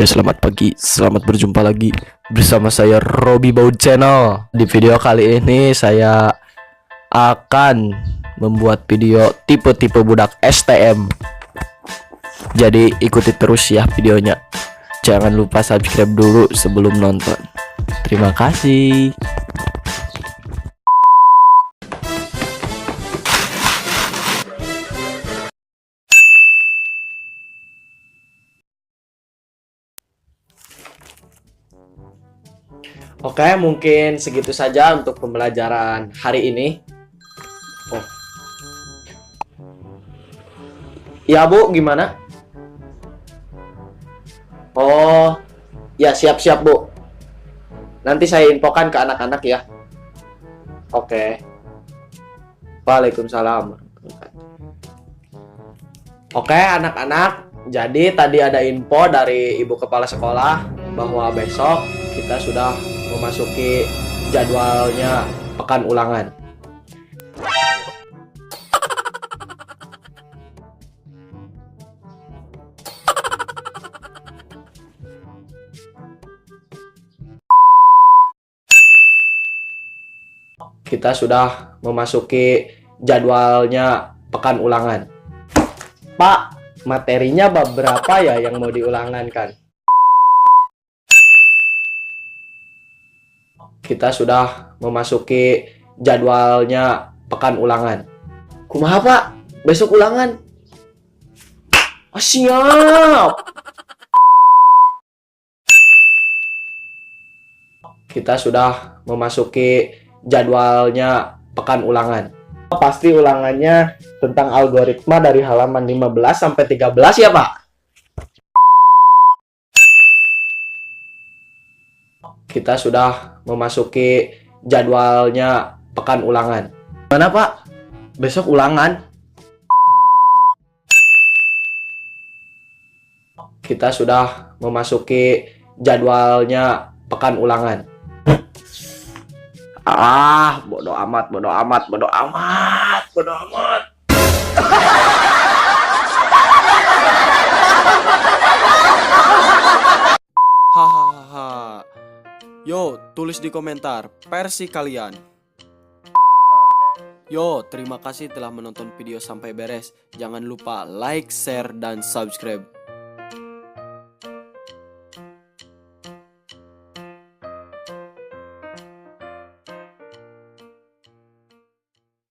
Ya, selamat pagi, selamat berjumpa lagi bersama saya Robi Baud Channel. Di video kali ini saya akan membuat video tipe-tipe budak STM. Jadi ikuti terus ya videonya. Jangan lupa subscribe dulu sebelum nonton. Terima kasih. Oke, mungkin segitu saja untuk pembelajaran hari ini. Oh. Ya, Bu, gimana? Oh, ya siap-siap, Bu. Nanti saya infokan ke anak-anak ya. Oke. Waalaikumsalam. Oke, anak-anak. Jadi tadi ada info dari Ibu Kepala Sekolah bahwa besok kita sudah memasuki jadwalnya pekan ulangan. Kita sudah memasuki jadwalnya pekan ulangan. Pak, materinya bab berapa ya yang mau diulangankan? Kita sudah memasuki jadwalnya pekan ulangan. Kumaha, Pak? Besok ulangan? Oh, siap. Kita sudah memasuki jadwalnya pekan ulangan. Pasti ulangannya tentang algoritma dari halaman 15 sampai 13 ya, Pak? Kita sudah memasuki jadwalnya pekan ulangan. Mana, Pak? Besok ulangan? Kita sudah memasuki jadwalnya pekan ulangan. Bodoh amat, bodoh amat, bodoh amat, bodoh amat. Hahaha. Yo, tulis di komentar versi kalian. Yo, terima kasih telah menonton video sampai beres. Jangan lupa like, share, dan subscribe.